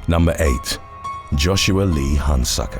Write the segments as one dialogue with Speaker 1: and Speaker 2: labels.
Speaker 1: Number 8. Joshua Lee HUNSUCKER.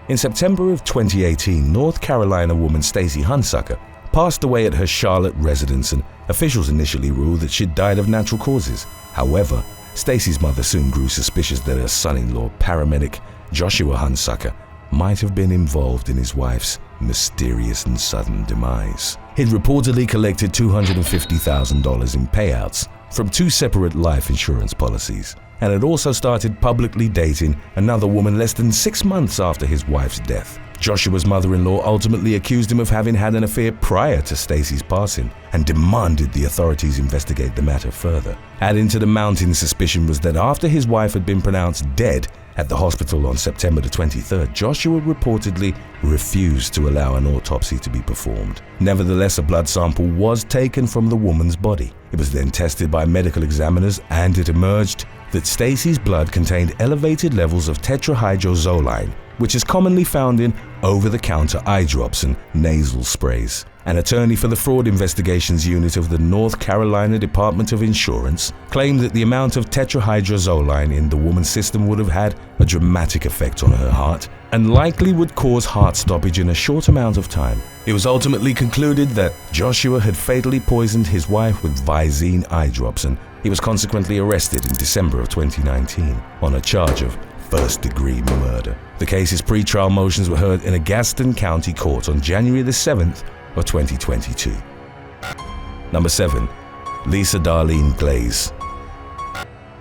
Speaker 1: In September of 2018, North Carolina woman Stacey HUNSUCKER passed away at her Charlotte residence, and officials initially ruled that she'd died of natural causes. However, Stacey's mother soon grew suspicious that her son-in-law, paramedic Joshua HUNSUCKER, might have been involved in his wife's mysterious and sudden demise. He'd reportedly collected $250,000 in payouts from 2 separate life insurance policies, and had also started publicly dating another woman less than 6 months after his wife's death. Joshua's mother-in-law ultimately accused him of having had an affair prior to Stacey's passing and demanded the authorities investigate the matter further. Adding to the mounting suspicion was that after his wife had been pronounced dead at the hospital on September the 23rd, Joshua reportedly refused to allow an autopsy to be performed. Nevertheless, a blood sample was taken from the woman's body. It was then tested by medical examiners, and it emerged that Stacey's blood contained elevated levels of tetrahydrozoline, which is commonly found in over-the-counter eye drops and nasal sprays. An attorney for the Fraud Investigations Unit of the North Carolina Department of Insurance claimed that the amount of tetrahydrozoline in the woman's system would have had a dramatic effect on her heart and likely would cause heart stoppage in a short amount of time. It was ultimately concluded that Joshua had fatally poisoned his wife with Visine eye drops, and he was consequently arrested in December of 2019 on a charge of first-degree murder. The case's pre-trial motions were heard in a Gaston County court on January the 7th of 2022. Number 7. Lisa Darlene GLAZE.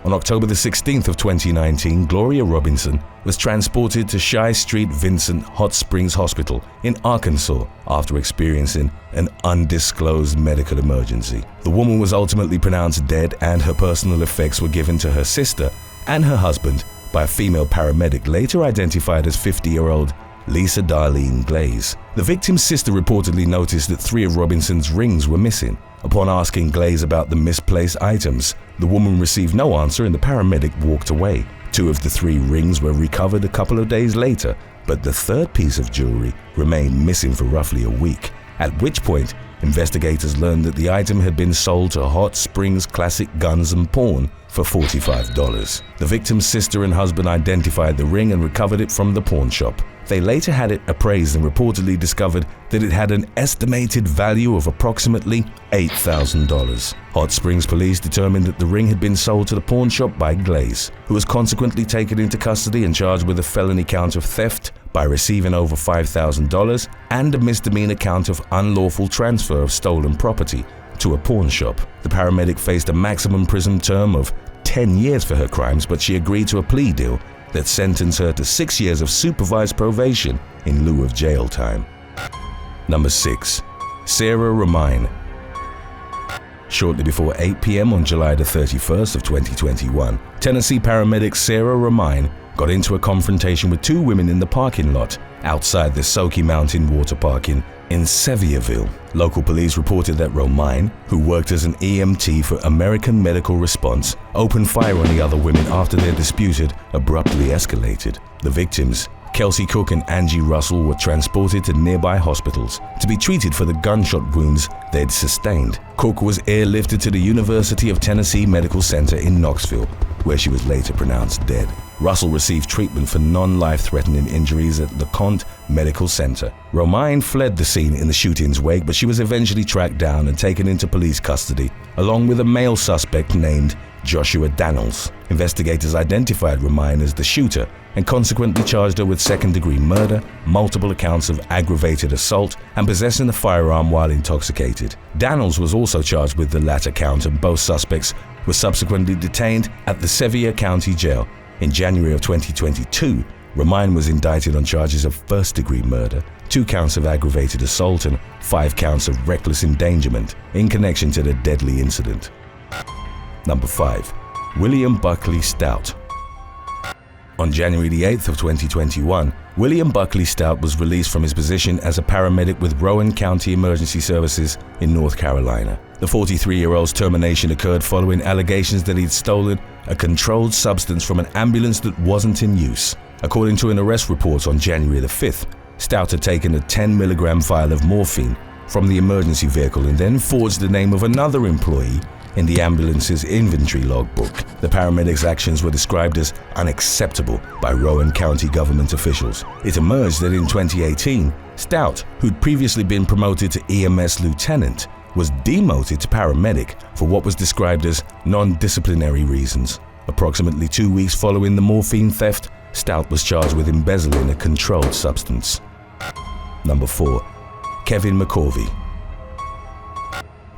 Speaker 1: On October the 16th of 2019, Gloria Robinson was transported to Shy Street Vincent Hot Springs Hospital in Arkansas after experiencing an undisclosed medical emergency. The woman was ultimately pronounced dead, and her personal effects were given to her sister and her husband by a female paramedic later identified as 50-year-old Lisa Darlene GLAZE. The victim's sister reportedly noticed that 3 of Robinson's rings were missing. Upon asking GLAZE about the misplaced items, the woman received no answer and the paramedic walked away. 2 of the 3 rings were recovered a couple of days later, but the 3rd piece of jewelry remained missing for roughly a week, at which point investigators learned that the item had been sold to Hot Springs Classic Guns and Pawn for $45. The victim's sister and husband identified the ring and recovered it from the pawn shop. They later had it appraised and reportedly discovered that it had an estimated value of approximately $8,000. Hot Springs police determined that the ring had been sold to the pawn shop by GLAZE, who was consequently taken into custody and charged with a felony count of theft by receiving over $5,000 and a misdemeanor count of unlawful transfer of stolen property to a pawn shop. The paramedic faced a maximum prison term of 10 years for her crimes, but she agreed to a plea deal that sentenced her to 6 years of supervised probation in lieu of jail time. Number 6. Sarah ROMINE. Shortly before 8 p.m. on July the 31st of 2021, Tennessee paramedic Sarah ROMINE got into a confrontation with 2 women in the parking lot outside the Soaky Mountain Water Park in Sevierville. Local police reported that ROMINE, who worked as an EMT for American Medical Response, opened fire on the other women after their dispute had abruptly escalated. The victims, Kelsey Cook and Angie Russell, were transported to nearby hospitals to be treated for the gunshot wounds they'd sustained. Cook was airlifted to the University of Tennessee Medical Center in Knoxville, where she was later pronounced dead. Russell received treatment for non-life-threatening injuries at the Kont Medical Center. ROMINE fled the scene in the shooting's wake, but she was eventually tracked down and taken into police custody, along with a male suspect named Joshua Daniels. Investigators identified ROMINE as the shooter and consequently charged her with second-degree murder, multiple accounts of aggravated assault, and possessing a firearm while intoxicated. Daniels was also charged with the latter count, and both suspects were subsequently detained at the Sevier County Jail. In January of 2022, ROMINE was indicted on charges of first-degree murder, 2 counts of aggravated assault, and 5 counts of reckless endangerment in connection to the deadly incident. Number 5. William Buckley STOUT. On January the 8th of 2021, William Buckley STOUT was released from his position as a paramedic with Rowan County Emergency Services in North Carolina. The 43-year-old's termination occurred following allegations that he'd stolen a controlled substance from an ambulance that wasn't in use. According to an arrest report on January the 5th, STOUT had taken a 10-milligram vial of morphine from the emergency vehicle and then forged the name of another employee in the ambulance's inventory logbook. The paramedics' actions were described as unacceptable by Rowan County government officials. It emerged that in 2018, Stout, who'd previously been promoted to EMS lieutenant, was demoted to paramedic for what was described as non-disciplinary reasons. Approximately 2 weeks following the morphine theft, Stout was charged with embezzling a controlled substance. Number 4. Kevin McCorvey.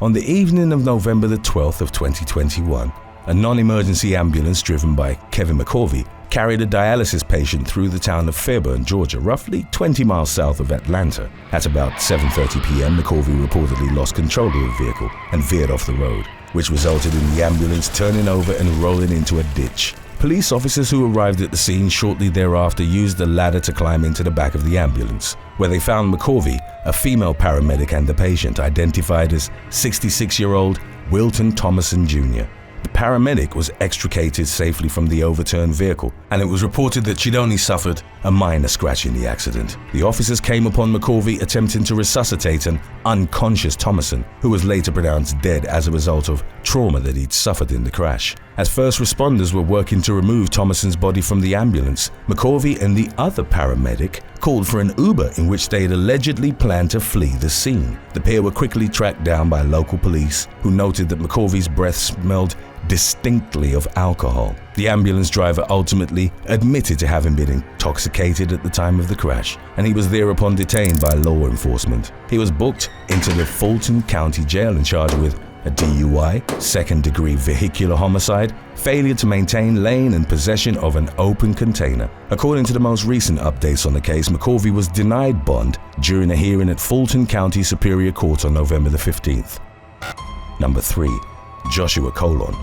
Speaker 1: On the evening of November the 12th of 2021, a non-emergency ambulance driven by Kevin McCorvey carried a dialysis patient through the town of Fairburn, Georgia, roughly 20 miles south of Atlanta. At about 7:30 p.m., McCorvey reportedly lost control of the vehicle and veered off the road, which resulted in the ambulance turning over and rolling into a ditch. Police officers who arrived at the scene shortly thereafter used a ladder to climb into the back of the ambulance, where they found McCorvey, a female paramedic, and the patient, identified as 66-year-old Wilton Thomason Jr. The paramedic was extricated safely from the overturned vehicle, and it was reported that she'd only suffered a minor scratch in the accident. The officers came upon McCorvey attempting to resuscitate an unconscious Thomason, who was later pronounced dead as a result of trauma that he'd suffered in the crash. As first responders were working to remove Thomason's body from the ambulance, McCorvey and the other paramedic called for an Uber in which they had allegedly planned to flee the scene. The pair were quickly tracked down by local police, who noted that McCorvey's breath smelled distinctly of alcohol. The ambulance driver ultimately admitted to having been intoxicated at the time of the crash, and he was thereupon detained by law enforcement. He was booked into the Fulton County Jail and charged with a DUI, second-degree vehicular homicide, failure to maintain lane, and possession of an open container. According to the most recent updates on the case, McCorvey was denied bond during a hearing at Fulton County Superior Court on November the 15th. Number 3. Joshua Colon.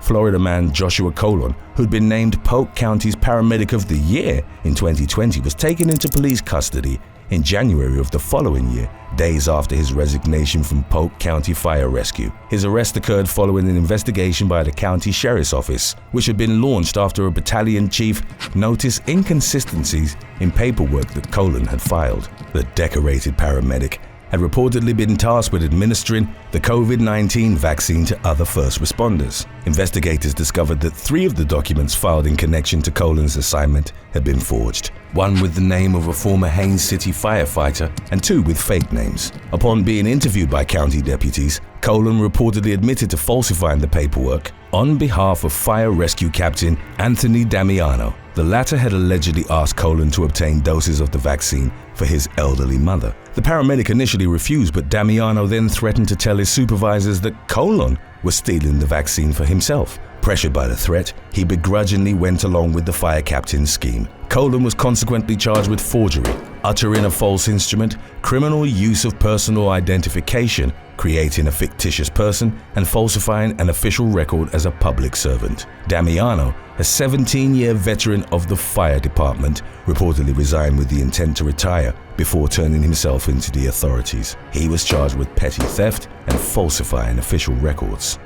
Speaker 1: Florida man Joshua Colon, who'd been named Polk County's Paramedic of the Year in 2020, was taken into police custody in January of the following year, days after his resignation from Polk County Fire Rescue. His arrest occurred following an investigation by the county sheriff's office, which had been launched after a battalion chief noticed inconsistencies in paperwork that Colon had filed. The decorated paramedic had reportedly been tasked with administering the COVID-19 vaccine to other first responders. Investigators discovered that 3 of the documents filed in connection to Colon's assignment had been forged, one with the name of a former Haines City firefighter and 2 with fake names. Upon being interviewed by county deputies, Colon reportedly admitted to falsifying the paperwork on behalf of Fire Rescue Captain Anthony Damiano. The latter had allegedly asked Colon to obtain doses of the vaccine for his elderly mother. The paramedic initially refused, but Damiano then threatened to tell his supervisors that Colon was stealing the vaccine for himself. Pressured by the threat, he begrudgingly went along with the fire captain's scheme. Colon was consequently charged with forgery, uttering a false instrument, criminal use of personal identification, creating a fictitious person, and falsifying an official record as a public servant. Damiano, a 17-year veteran of the fire department, reportedly resigned with the intent to retire before turning himself into the authorities. He was charged with petty theft and falsifying official records.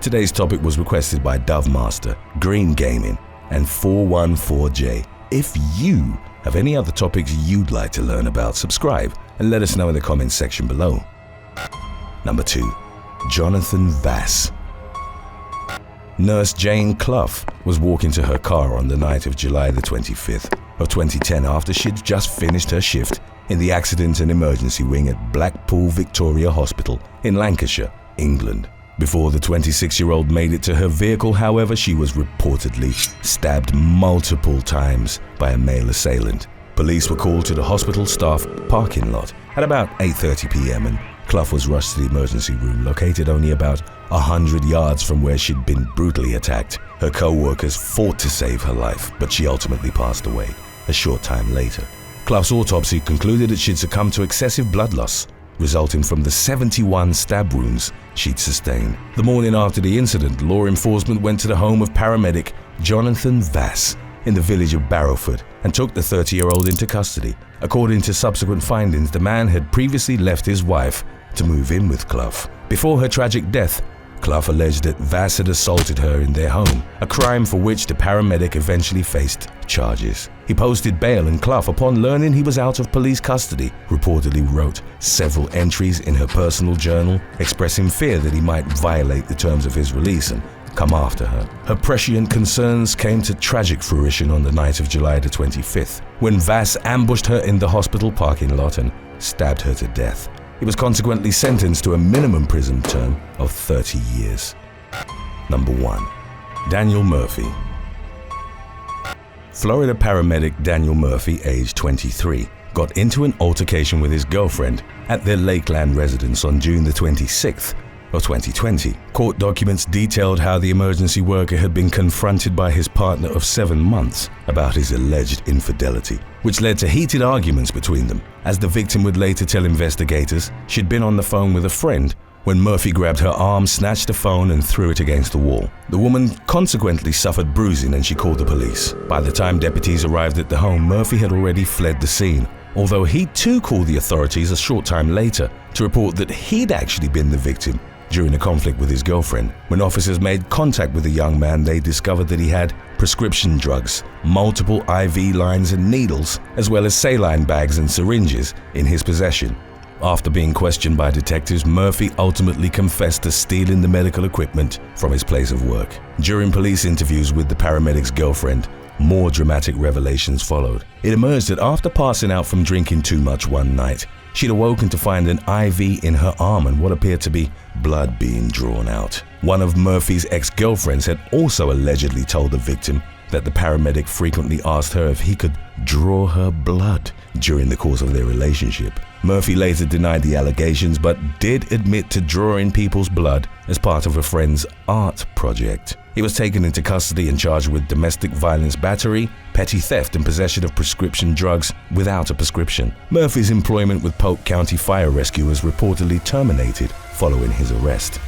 Speaker 1: Today's topic was requested by Dove Master, Green Gaming, and 414J. If you have any other topics you'd like to learn about, subscribe and let us know in the comments section below. Number 2. Jonathan Vass. Nurse Jane Clough was walking to her car on the night of July the 25th of 2010 after she'd just finished her shift in the accident and emergency wing at Blackpool Victoria Hospital in Lancashire, England. Before the 26-year-old made it to her vehicle, however, she was reportedly stabbed multiple times by a male assailant. Police were called to the hospital staff parking lot at about 8:30 p.m. and Clough was rushed to the emergency room, located only about 100 yards from where she'd been brutally attacked. Her co-workers fought to save her life, but she ultimately passed away a short time later. Clough's autopsy concluded that she'd succumbed to excessive blood loss, resulting from the 71 stab wounds she'd sustained. The morning after the incident, law enforcement went to the home of paramedic Jonathan Vass in the village of Barrowford and took the 30-year-old into custody. According to subsequent findings, the man had previously left his wife to move in with Clough. Before her tragic death, Clough alleged that VASS had assaulted her in their home, a crime for which the paramedic eventually faced charges. He posted bail, and Clough, upon learning he was out of police custody, reportedly wrote several entries in her personal journal expressing fear that he might violate the terms of his release and come after her. Her prescient concerns came to tragic fruition on the night of July the 25th, when VASS ambushed her in the hospital parking lot and stabbed her to death. He was consequently sentenced to a minimum prison term of 30 years. Number 1. Daniel Murphy. Florida paramedic Daniel Murphy, age 23, got into an altercation with his girlfriend at their Lakeland residence on June the 26th of 2020. Court documents detailed how the emergency worker had been confronted by his partner of 7 months about his alleged infidelity, which led to heated arguments between them. As the victim would later tell investigators, she'd been on the phone with a friend when Murphy grabbed her arm, snatched the phone and threw it against the wall. The woman consequently suffered bruising and she called the police. By the time deputies arrived at the home, Murphy had already fled the scene, although he too called the authorities a short time later to report that he'd actually been the victim during a conflict with his girlfriend. When officers made contact with the young man, they discovered that he had prescription drugs, multiple IV lines and needles, as well as saline bags and syringes in his possession. After being questioned by detectives, Murphy ultimately confessed to stealing the medical equipment from his place of work. During police interviews with the paramedic's girlfriend, more dramatic revelations followed. It emerged that after passing out from drinking too much one night, she'd awoken to find an IV in her arm and what appeared to be blood being drawn out. One of Murphy's ex-girlfriends had also allegedly told the victim that the paramedic frequently asked her if he could draw her blood during the course of their relationship. Murphy later denied the allegations, but did admit to drawing people's blood as part of a friend's art project. He was taken into custody and charged with domestic violence battery, petty theft, and possession of prescription drugs without a prescription. Murphy's employment with Polk County Fire Rescue was reportedly terminated following his arrest.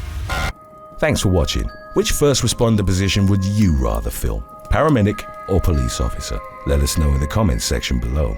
Speaker 1: Thanks for watching. Which first responder position would you rather fill? Paramedic or police officer? Let us know in the comments section below.